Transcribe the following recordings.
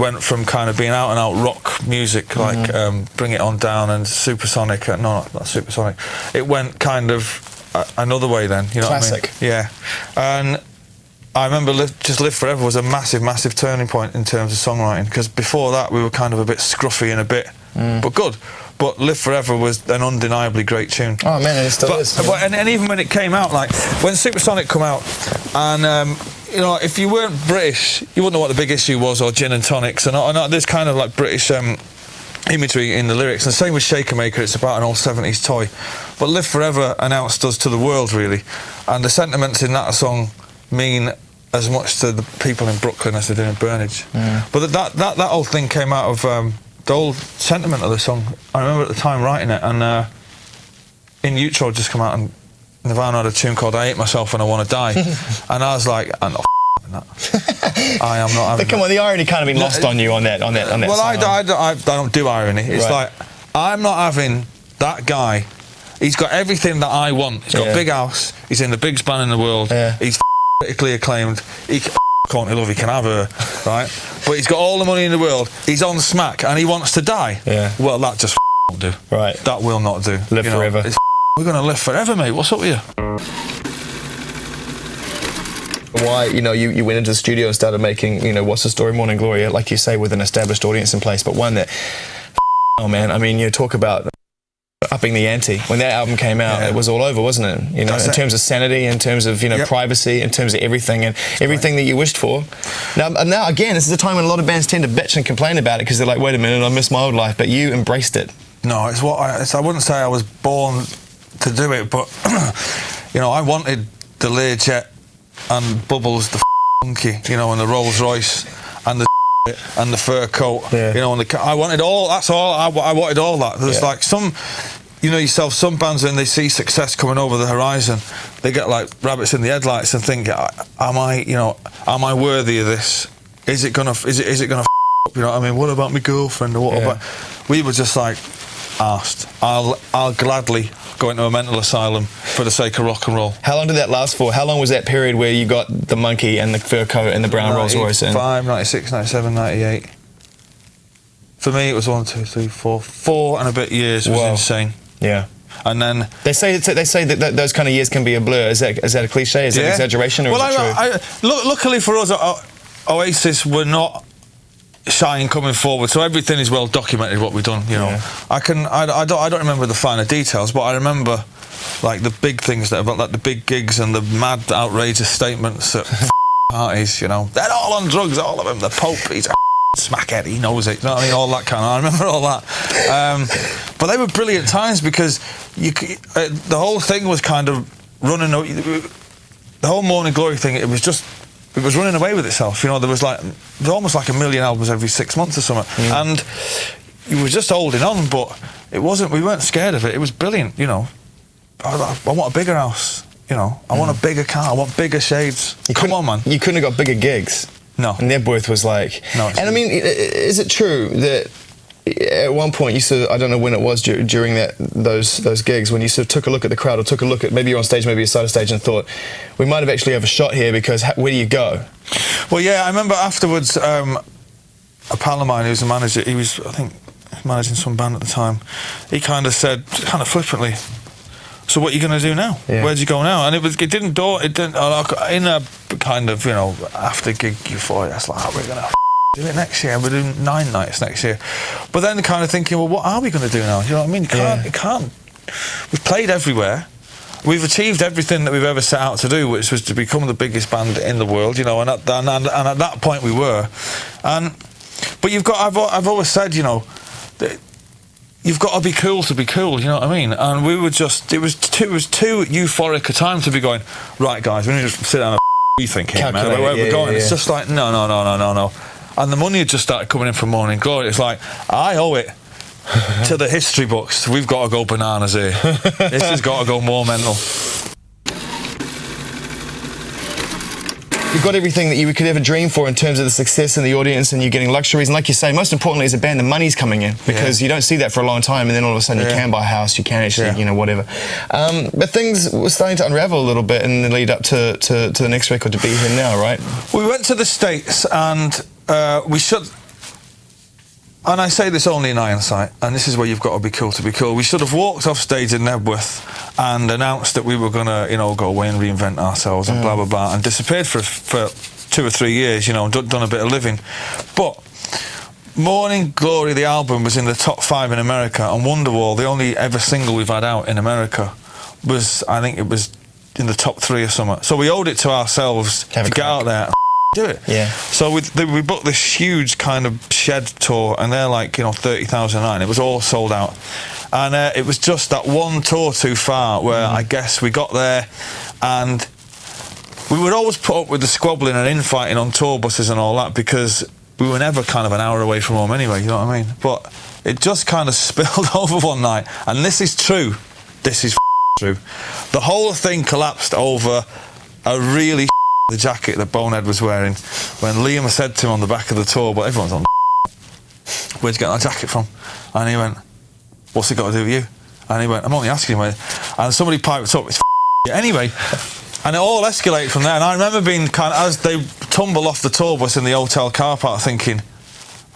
went from kind of being out and out rock music like Bring It On Down and Supersonic. No, not Supersonic. It went kind of another way then. You know Classic. what I mean? Yeah. And I remember Just Live Forever was a massive, massive turning point in terms of songwriting, because before that we were kind of a bit scruffy and a bit, but good. But Live Forever was an undeniably great tune. Oh man, it still is. But, and even when it came out, like when Supersonic come out, and you know, if you weren't British, you wouldn't know what the big issue was, or gin and tonics, and there's kind of like British imagery in the lyrics. And the same with Shaker Maker, it's about an old 70s toy. But Live Forever announced us to the world, really, and the sentiments in that song mean as much to the people in Brooklyn as they do in Burnage. But that whole thing came out of the whole sentiment of the song. I remember at the time writing it, and in Utah had just come out, and Nirvana had a tune called I Hate Myself When I Want to Die, and I was like, I'm not that. I am not having But come on, the irony kind of been lost on you on that well, song. I don't do irony. It's like, I'm not having that guy. He's got everything that I want. He's got a big house, he's in the biggest band in the world, he's critically acclaimed, he can't love, he can have her, right? But he's got all the money in the world, he's on smack, and he wants to die. Well, that just won't do. Right. That will not do. Live forever. We're going to live forever, mate. What's up with you? Why, you know, you went into the studio and started making, you know, What's the Story, Morning Glory, like you say, with an established audience in place, but one that, oh man, I mean, you talk about upping the ante. When that album came out, it was all over, wasn't it? You know, in terms of sanity, in terms of, you know, privacy, in terms of everything, and everything that you wished for. Now, again, this is a time when a lot of bands tend to bitch and complain about it because they're like, wait a minute, I miss my old life, but you embraced it. No, it's what I wouldn't say I was born to do it, but, you know, I wanted the Learjet and Bubbles, the monkey, you know, and the Rolls Royce, and the and the fur coat, you know, and I wanted all. That's all. I wanted all that. There's like some, you know, yourself. Some bands, when they see success coming over the horizon, they get like rabbits in the headlights and think, am I worthy of this? Is it gonna? Is it gonna? You know what I mean? What about my girlfriend or what about? We were just like, asked. I'll gladly go into a mental asylum for the sake of rock and roll. How long did that last for? How long was that period where you got the monkey and the fur coat and the brown Rolls Royce? 95, 96, 97, 98. For me, it was 1, 2, 3, 4 and a bit years. It was insane. Yeah. And then they say that those kind of years can be a blur. Is that a cliche? Is that an exaggeration, or is it true? Luckily for us, Oasis were not shy in coming forward, so everything is well documented what we've done. You know, I don't remember the finer details, but I remember like the big things that about like the big gigs and the mad, outrageous statements at parties. You know, they're all on drugs, all of them. The Pope, he's a smackhead, he knows it. You know what I mean? All that kind of. I remember all that. But they were brilliant times because the whole thing was kind of running. The whole Morning Glory thing, it was running away with itself. You know, there was almost like 1 million albums every 6 months or something, and you were just holding on. But it wasn't. We weren't scared of it. It was brilliant. You know, I want a bigger house. You know, I want a bigger car. I want bigger shades. Come on, man. You couldn't have got bigger gigs. No. And their birth was like. No. And I mean, is it true that at one point you sort of, I don't know when it was during those gigs, when you sort of took a look at the crowd, or took a look at, maybe you're on stage, maybe you're side of stage, and thought, we might have actually have a shot here, because where do you go? Well, yeah, I remember afterwards, a pal of mine who was a manager, he was, I think, managing some band at the time, he kind of said, kind of flippantly, so what are you going to do now? Where'd you go now? And it didn't in a kind of, you know, after gig euphoria, it's like, we're going to do it next year, we're doing 9 nights next year. But then kind of thinking, well, what are we going to do now? You know what I mean? You can't. We've played everywhere. We've achieved everything that we've ever set out to do, which was to become the biggest band in the world, you know, and at that point we were. But I've always said, you know, you've got to be cool to be cool, you know what I mean? And we were just, it was too euphoric a time to be going, right, guys, we need to sit down and think here, man, where we're going. It's just like, no. And the money had just started coming in from Morning Glory. It's like, I owe it to the history books. We've got to go bananas here. This has got to go more mental. You've got everything that you could ever dream for in terms of the success and the audience, and you're getting luxuries, and like you say, most importantly as a band, the money's coming in, because you don't see that for a long time, and then all of a sudden you can buy a house, you can actually, you know, whatever. But things were starting to unravel a little bit in the lead up to the next record, To Be Here Now, right? We went to the States, and we shut and I say this only in hindsight, and this is where you've got to be cool to be cool. We should have walked off stage in Nebworth and announced that we were going to, you know, go away and reinvent ourselves and blah, blah, blah, and disappeared for 2 or 3 years, you know, and done a bit of living. But Morning Glory, the album, was in the top 5 in America, and Wonderwall, the only ever single we've had out in America, was, I think it was in the top 3 or something. So we owed it to ourselves to get out there and do it. Yeah. So we booked this huge kind of shed tour, and they're like, you know, 30,000 a night. It was all sold out, and it was just that one tour too far where I guess we got there, and we would always put up with the squabbling and infighting on tour buses and all that, because we were never kind of an hour away from home anyway, you know what I mean? But it just kind of spilled over one night, and this is true. This is true. The whole thing collapsed over a really the jacket that Bonehead was wearing when Liam said to him on the back of the tour, but everyone's on where'd you get that jacket from? And he went, what's it got to do with you? And he went, I'm only asking you. And somebody piped up, it's anyway. And it all escalated from there. And I remember being kind of, as they tumble off the tour bus in the hotel car park, thinking,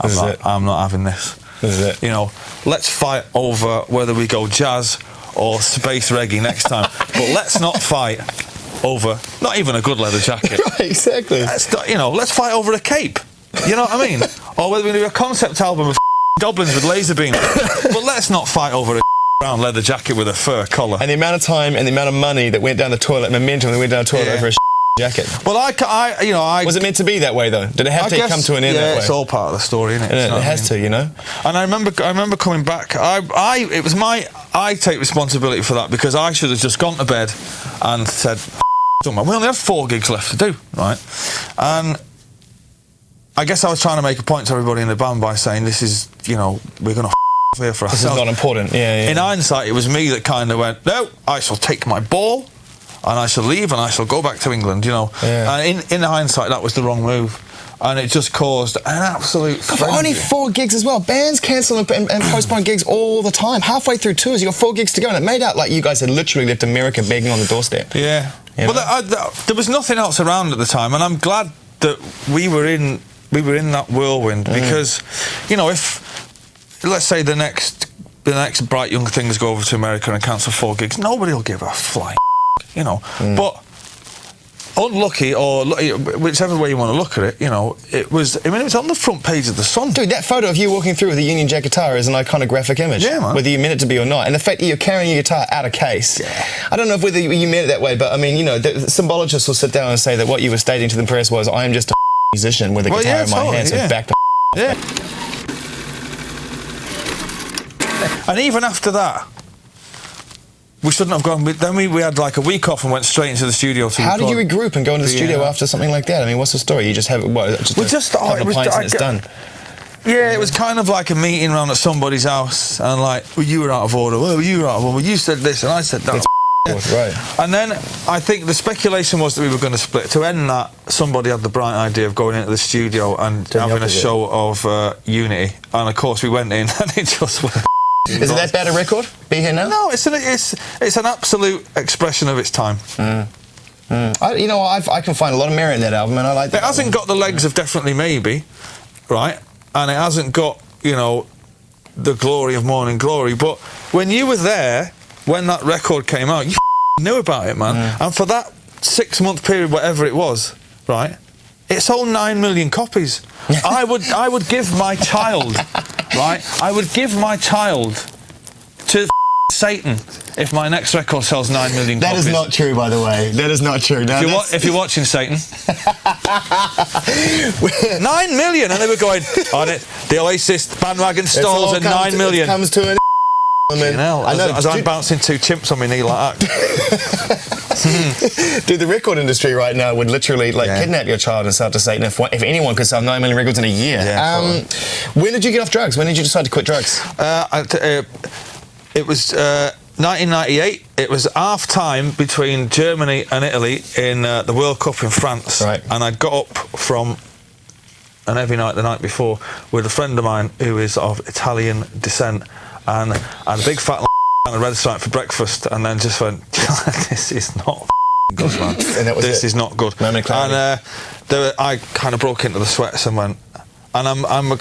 I'm not having this. This is it. You know, let's fight over whether we go jazz or space reggae next time. But let's not fight over not even a good leather jacket. Right, exactly. You know, let's fight over a cape. You know what I mean? Or whether we do a concept album of goblins with laser beams. But let's not fight over a brown leather jacket with a fur collar. And the amount of time and the amount of money that went down the toilet, momentum that went down the toilet over a jacket. Well, I was it meant to be that way though? Did it have to come to an end that way? Yeah, it's all part of the story, isn't it? It has to, you know. And I remember coming back. I take responsibility for that, because I should have just gone to bed and said, we only have 4 gigs left to do, right? And I guess I was trying to make a point to everybody in the band by saying, this is, you know, we're going to here for ourselves. This is not important. Yeah. In hindsight, it was me that kind of went, no, I shall take my ball and I shall leave and I shall go back to England, you know. Yeah. And in hindsight, that was the wrong move. And it just caused an absolute frenzy. Only 4 gigs as well. Bands cancel and postpone gigs all the time. Halfway through tours, you got 4 gigs to go, and it made out like you guys had literally left America begging on the doorstep. Yeah. You know? Well, there was nothing else around at the time, and I'm glad that we were in that whirlwind, because, you know, if let's say the next bright young things go over to America and cancel 4 gigs, nobody will give a flying, you know. But unlucky, or whichever way you want to look at it, you know, it was on the front page of the Sun. Dude, that photo of you walking through with a Union Jack guitar is an iconographic image. Yeah, man. Whether you meant it to be or not. And the fact that you're carrying your guitar out of case. Yeah. I don't know whether you meant it that way, but I mean, you know, the symbologists will sit down and say that what you were stating to the press was, I am just a musician with a guitar in my hand, so back the Yeah. And even after that, we shouldn't have gone. Then we had like a week off and went straight into the studio to How did you regroup and go into the studio after something like that? I mean, what's the story? You just have pints and it's done. Yeah, it was kind of like a meeting round at somebody's house, and like, well, you were out of order. Well, you were out of order. Well, you said this, and I said that. Right. And then I think the speculation was that we were going to split. To end that, somebody had the bright idea of going into the studio and having a show of unity. And of course, we went in, and it just went. Is it that bad a record? Be Here Now? No, it's an absolute expression of its time. I can find a lot of merit in that album, and I like that. It hasn't got the legs of Definitely Maybe, right? And it hasn't got, you know, the glory of Morning Glory. But when you were there, when that record came out, you knew about it, man. And for that 6-month period, whatever it was, right, it sold 9 million copies. I would give my child, right? I would give my child to Satan if my next record sells 9 million copies. That is not true, by the way. That is not true. No, if you're watching, Satan. 9 million, and they were going on it. The Oasis bandwagon stalls at 9 million. It comes to an as I'm bouncing 2 chimps on my knee like that. Dude, the record industry right now would literally kidnap your child and sell it to Satan if anyone could sell 9 million records in a year. Yeah, when did you get off drugs? When did you decide to quit drugs? It was 1998. It was half-time between Germany and Italy in the World Cup in France. Right. And I got up from an heavy night the night before with a friend of mine who is of Italian descent, and a big fat and a red stripe for breakfast, and then just went, this is not good, man. And that was this is not good. And I kind of broke into the sweats and went, and I'm